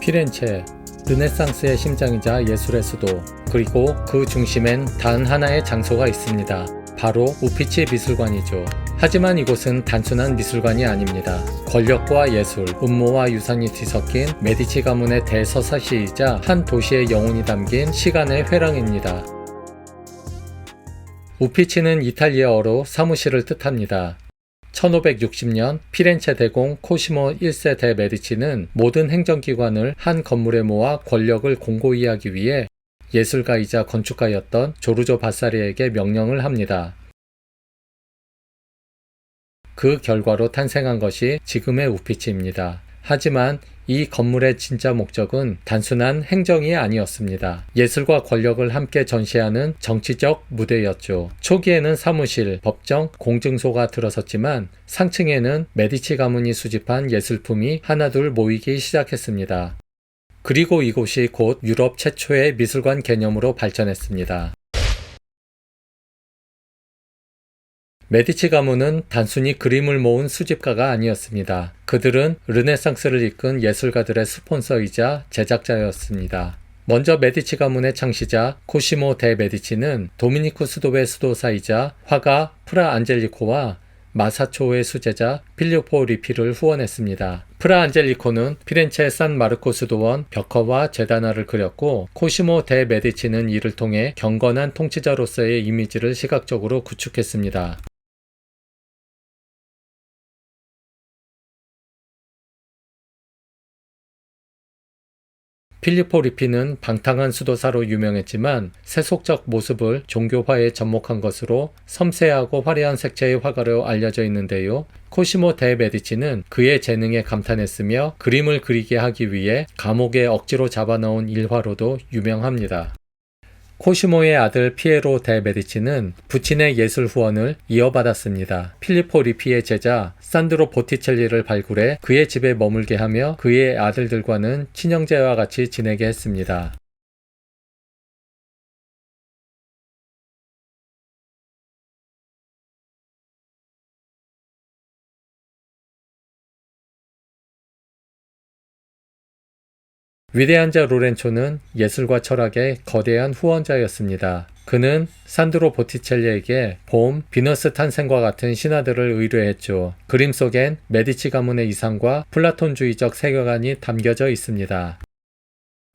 피렌체, 르네상스의 심장이자 예술의 수도, 그리고 그 중심엔 단 하나의 장소가 있습니다. 바로 우피치 미술관이죠. 하지만 이곳은 단순한 미술관이 아닙니다. 권력과 예술, 음모와 유산이 뒤섞인 메디치 가문의 대서사시이자 한 도시의 영혼이 담긴 시간의 회랑입니다. 우피치는 이탈리아어로 사무실을 뜻합니다. 1560년 피렌체 대공 코시모 1세 대 메디치는 모든 행정기관을 한 건물에 모아 권력을 공고히 하기 위해 예술가이자 건축가였던 조르조 바사리에게 명령을 합니다. 그 결과로 탄생한 것이 지금의 우피치입니다. 하지만 이 건물의 진짜 목적은 단순한 행정이 아니었습니다. 예술과 권력을 함께 전시하는 정치적 무대였죠. 초기에는 사무실, 법정, 공증소가 들어섰지만 상층에는 메디치 가문이 수집한 예술품이 하나둘 모이기 시작했습니다. 그리고 이곳이 곧 유럽 최초의 미술관 개념으로 발전했습니다. 메디치 가문은 단순히 그림을 모은 수집가가 아니었습니다. 그들은 르네상스를 이끈 예술가들의 스폰서이자 제작자였습니다. 먼저 메디치 가문의 창시자 코시모 데 메디치는 도미니쿠 수도의 수도사이자 화가 프라 안젤리코와 마사초의 수제자 필리포 리피를 후원했습니다. 프라 안젤리코는 피렌체 산 마르코 수도원 벽화와 제단화를 그렸고, 코시모 데 메디치는 이를 통해 경건한 통치자로서의 이미지를 시각적으로 구축했습니다. 필리포 리피는 방탕한 수도사로 유명했지만 세속적 모습을 종교화에 접목한 것으로 섬세하고 화려한 색채의 화가로 알려져 있는데요. 코시모 데 메디치는 그의 재능에 감탄했으며 그림을 그리게 하기 위해 감옥에 억지로 잡아넣은 일화로도 유명합니다. 코시모의 아들 피에로 데 메디치는 부친의 예술 후원을 이어받았습니다. 필리포 리피의 제자 산드로 보티첼리를 발굴해 그의 집에 머물게 하며 그의 아들들과는 친형제와 같이 지내게 했습니다. 위대한 자 로렌초는 예술과 철학의 거대한 후원자였습니다. 그는 산드로 보티첼리에게 봄, 비너스 탄생과 같은 신화들을 의뢰했죠. 그림 속엔 메디치 가문의 이상과 플라톤주의적 세계관이 담겨져 있습니다.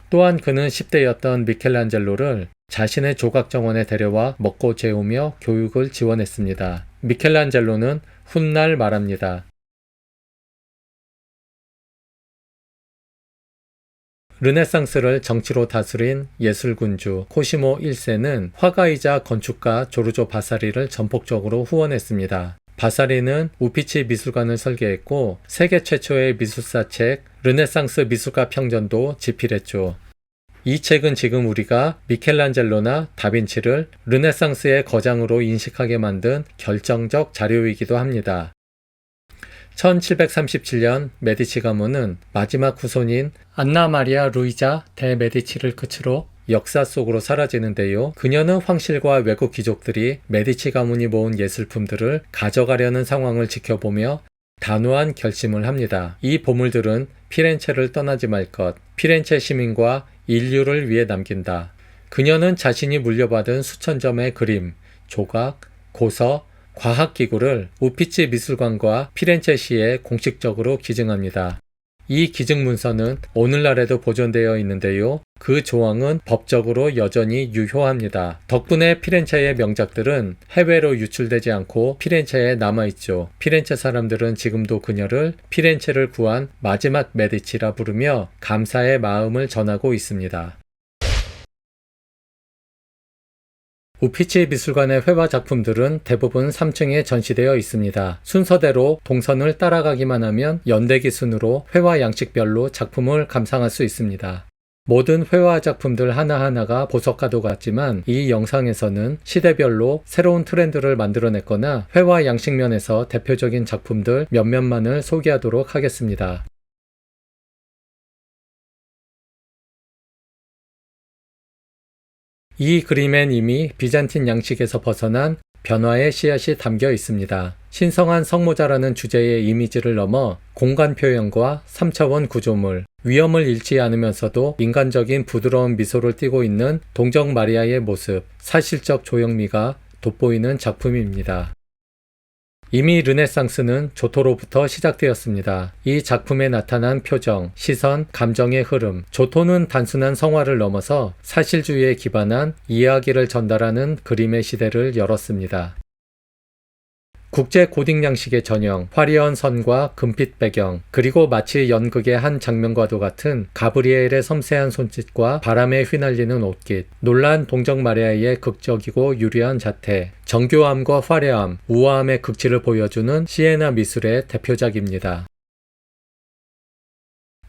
또한 그는 10대였던 미켈란젤로를 자신의 조각 정원에 데려와 먹고 재우며 교육을 지원했습니다. 미켈란젤로는 훗날 말합니다. 르네상스를 정치로 다스린 예술군주 코시모 1세는 화가이자 건축가 조르조 바사리를 전폭적으로 후원했습니다. 바사리는 우피치 미술관을 설계했고 세계 최초의 미술사 책 르네상스 미술가 평전도 집필했죠. 이 책은 지금 우리가 미켈란젤로나 다빈치를 르네상스의 거장으로 인식하게 만든 결정적 자료이기도 합니다. 1737년 메디치 가문은 마지막 후손인 안나 마리아 루이자 데 메디치를 끝으로 역사 속으로 사라지는데요. 그녀는 황실과 외국 귀족들이 메디치 가문이 모은 예술품들을 가져가려는 상황을 지켜보며 단호한 결심을 합니다. 이 보물들은 피렌체를 떠나지 말 것, 피렌체 시민과 인류를 위해 남긴다. 그녀는 자신이 물려받은 수천 점의 그림, 조각, 고서, 과학기구를 우피치 미술관과 피렌체시에 공식적으로 기증합니다. 이 기증 문서는 오늘날에도 보존되어 있는데요. 그 조항은 법적으로 여전히 유효합니다. 덕분에 피렌체의 명작들은 해외로 유출되지 않고 피렌체에 남아있죠. 피렌체 사람들은 지금도 그녀를 피렌체를 구한 마지막 메디치라 부르며 감사의 마음을 전하고 있습니다. 우피치 미술관의 회화 작품들은 대부분 3층에 전시되어 있습니다. 순서대로 동선을 따라가기만 하면 연대기 순으로 회화 양식별로 작품을 감상할 수 있습니다. 모든 회화 작품들 하나하나가 보석과도 같지만 이 영상에서는 시대별로 새로운 트렌드를 만들어냈거나 회화 양식면에서 대표적인 작품들 몇몇만을 소개하도록 하겠습니다. 이 그림엔 이미 비잔틴 양식에서 벗어난 변화의 씨앗이 담겨 있습니다. 신성한 성모자라는 주제의 이미지를 넘어 공간 표현과 3차원 구조물, 위험을 잃지 않으면서도 인간적인 부드러운 미소를 띠고 있는 동정 마리아의 모습, 사실적 조형미가 돋보이는 작품입니다. 이미 르네상스는 조토로부터 시작되었습니다. 이 작품에 나타난 표정, 시선, 감정의 흐름, 조토는 단순한 성화를 넘어서 사실주의에 기반한 이야기를 전달하는 그림의 시대를 열었습니다. 국제 고딕 양식의 전형, 화려한 선과 금빛 배경, 그리고 마치 연극의 한 장면과도 같은 가브리엘의 섬세한 손짓과 바람에 휘날리는 옷깃, 놀란 동정 마리아의 극적이고 유려한 자태, 정교함과 화려함, 우아함의 극치를 보여주는 시에나 미술의 대표작입니다.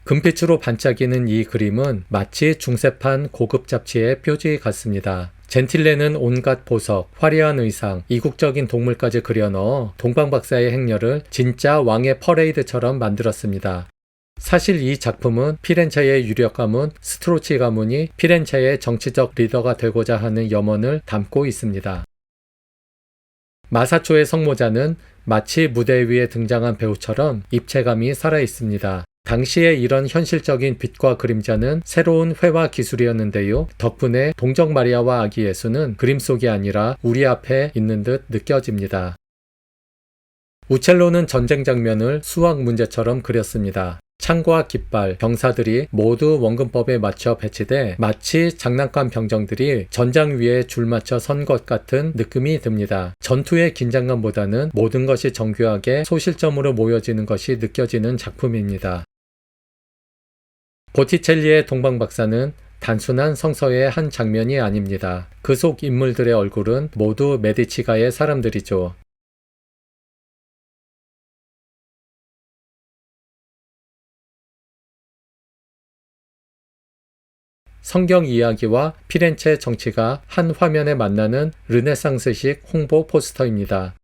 금빛으로 반짝이는 이 그림은 마치 중세판 고급 잡지의 표지 같습니다. 젠틸레는 온갖 보석, 화려한 의상, 이국적인 동물까지 그려넣어 동방박사의 행렬을 진짜 왕의 퍼레이드처럼 만들었습니다. 사실 이 작품은 피렌체의 유력 가문 스트로치 가문이 피렌체의 정치적 리더가 되고자 하는 염원을 담고 있습니다. 마사초의 성모자는 마치 무대 위에 등장한 배우처럼 입체감이 살아있습니다. 당시에 이런 현실적인 빛과 그림자는 새로운 회화 기술이었는데요. 덕분에 동정 마리아와 아기 예수는 그림 속이 아니라 우리 앞에 있는 듯 느껴집니다. 우첼로는 전쟁 장면을 수학 문제처럼 그렸습니다. 창과 깃발, 병사들이 모두 원근법에 맞춰 배치돼 마치 장난감 병정들이 전장 위에 줄 맞춰 선 것 같은 느낌이 듭니다. 전투의 긴장감보다는 모든 것이 정교하게 소실점으로 모여지는 것이 느껴지는 작품입니다. 보티첼리의 동방박사는 단순한 성서의 한 장면이 아닙니다. 그 속 인물들의 얼굴은 모두 메디치가의 사람들이죠. 성경 이야기와 피렌체 정치가 한 화면에 만나는 르네상스식 홍보 포스터입니다.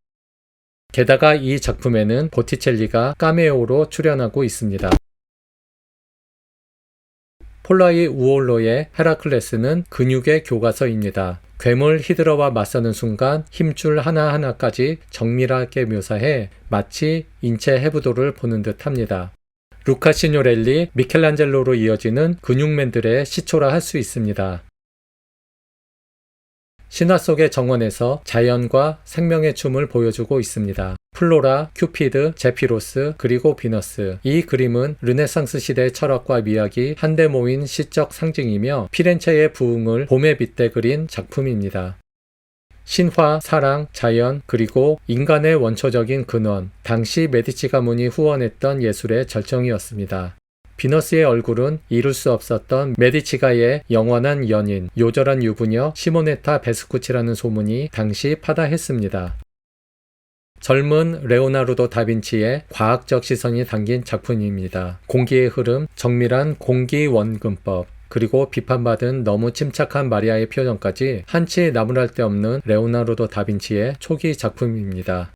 게다가 이 작품에는 보티첼리가 카메오로 출연하고 있습니다. 폴라이 우올로의 헤라클레스는 근육의 교과서입니다. 괴물 히드라와 맞서는 순간 힘줄 하나하나까지 정밀하게 묘사해 마치 인체 해부도를 보는 듯 합니다. 루카 시뇨렐리, 미켈란젤로로 이어지는 근육맨들의 시초라 할 수 있습니다. 신화 속의 정원에서 자연과 생명의 춤을 보여주고 있습니다. 플로라, 큐피드, 제피로스, 그리고 비너스. 이 그림은 르네상스 시대의 철학과 미학이 한데 모인 시적 상징이며 피렌체의 부흥을 봄에 빗대 그린 작품입니다. 신화, 사랑, 자연, 그리고 인간의 원초적인 근원, 당시 메디치 가문이 후원했던 예술의 절정이었습니다. 비너스의 얼굴은 이룰 수 없었던 메디치가의 영원한 연인, 요절한 유부녀 시모네타 베스쿠치라는 소문이 당시 파다했습니다. 젊은 레오나르도 다빈치의 과학적 시선이 담긴 작품입니다. 공기의 흐름, 정밀한 공기 원근법, 그리고 비판받은 너무 침착한 마리아의 표정까지 한치 나무랄 데 없는 레오나르도 다빈치의 초기 작품입니다.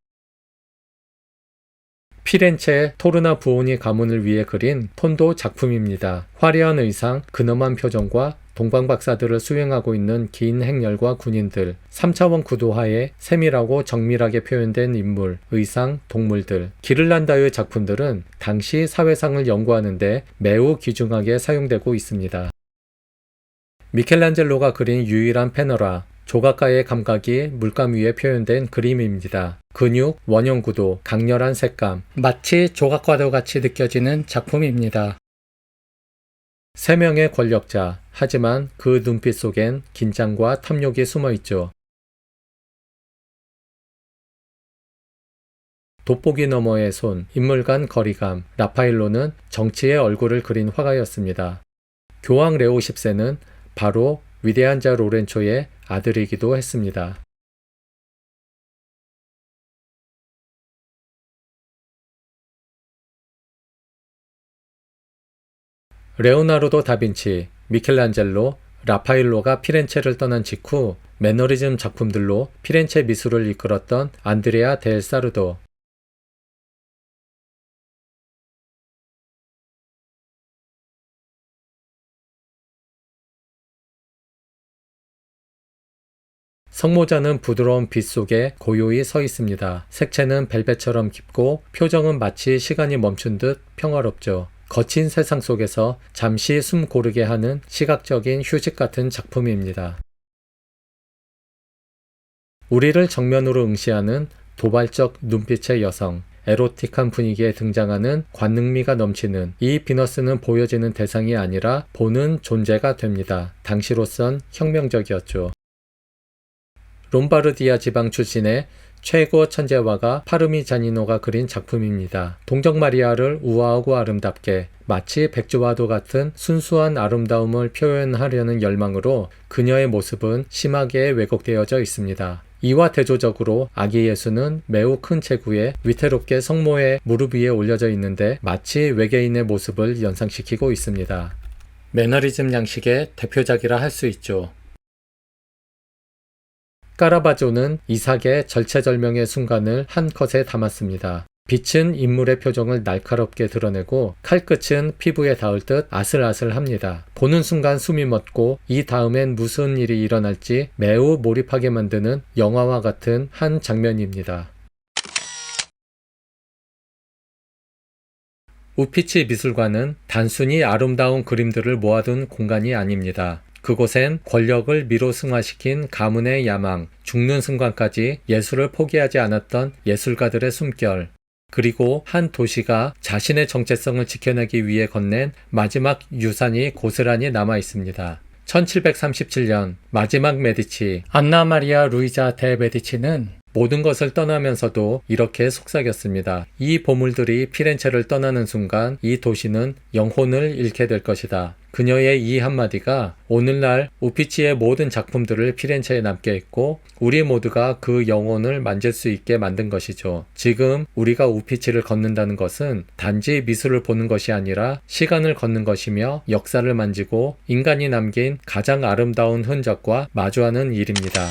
피렌체 토르나 부오니 가문을 위해 그린 톤도 작품입니다. 화려한 의상, 근엄한 표정과 동방박사들을 수행하고 있는 긴 행렬과 군인들, 3차원 구도하에 세밀하고 정밀하게 표현된 인물, 의상, 동물들. 기를란다의 작품들은 당시 사회상을 연구하는 데 매우 귀중하게 사용되고 있습니다. 미켈란젤로가 그린 유일한 페너라, 조각가의 감각이 물감 위에 표현된 그림입니다. 근육, 원형 구도, 강렬한 색감, 마치 조각과도 같이 느껴지는 작품입니다. 세 명의 권력자, 하지만 그 눈빛 속엔 긴장과 탐욕이 숨어 있죠. 돋보기 너머의 손, 인물 간 거리감, 라파엘로는 정치의 얼굴을 그린 화가였습니다. 교황 레오 10세는 바로 위대한 자 로렌초의 아들이기도 했습니다. 레오나르도 다빈치, 미켈란젤로, 라파일로가 피렌체를 떠난 직후 매너리즘 작품들로 피렌체 미술을 이끌었던 안드레아 델 사르도, 성모자는 부드러운 빛 속에 고요히 서 있습니다. 색채는 벨벳처럼 깊고 표정은 마치 시간이 멈춘 듯 평화롭죠. 거친 세상 속에서 잠시 숨 고르게 하는 시각적인 휴식 같은 작품입니다. 우리를 정면으로 응시하는 도발적 눈빛의 여성, 에로틱한 분위기에 등장하는 관능미가 넘치는 이 비너스는 보여지는 대상이 아니라 보는 존재가 됩니다. 당시로선 혁명적이었죠. 롬바르디아 지방 출신의 최고 천재화가 파르미자니노가 그린 작품입니다. 동정 마리아를 우아하고 아름답게 마치 백조와도 같은 순수한 아름다움을 표현하려는 열망으로 그녀의 모습은 심하게 왜곡되어져 있습니다. 이와 대조적으로 아기 예수는 매우 큰 체구에 위태롭게 성모의 무릎 위에 올려져 있는데 마치 외계인의 모습을 연상시키고 있습니다. 매너리즘 양식의 대표작이라 할 수 있죠. 까라바조는 이삭의 절체절명의 순간을 한 컷에 담았습니다. 빛은 인물의 표정을 날카롭게 드러내고 칼끝은 피부에 닿을 듯 아슬아슬합니다. 보는 순간 숨이 멎고 이 다음엔 무슨 일이 일어날지 매우 몰입하게 만드는 영화와 같은 한 장면입니다. 우피치 미술관은 단순히 아름다운 그림들을 모아둔 공간이 아닙니다. 그곳엔 권력을 미로 승화시킨 가문의 야망, 죽는 순간까지 예술을 포기하지 않았던 예술가들의 숨결, 그리고 한 도시가 자신의 정체성을 지켜내기 위해 건넨 마지막 유산이 고스란히 남아 있습니다. 1737년 마지막 메디치, 안나 마리아 루이자 데 메디치는 모든 것을 떠나면서도 이렇게 속삭였습니다. 이 보물들이 피렌체를 떠나는 순간 이 도시는 영혼을 잃게 될 것이다. 그녀의 이 한마디가 오늘날 우피치의 모든 작품들을 피렌체에 남게 했고 우리 모두가 그 영혼을 만질 수 있게 만든 것이죠. 지금 우리가 우피치를 걷는다는 것은 단지 미술을 보는 것이 아니라 시간을 걷는 것이며 역사를 만지고 인간이 남긴 가장 아름다운 흔적과 마주하는 일입니다.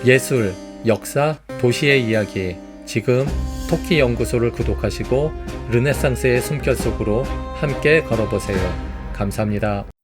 예술, 역사, 도시의 이야기. 지금 토끼 연구소를 구독하시고 르네상스의 숨결 속으로 함께 걸어보세요. 감사합니다.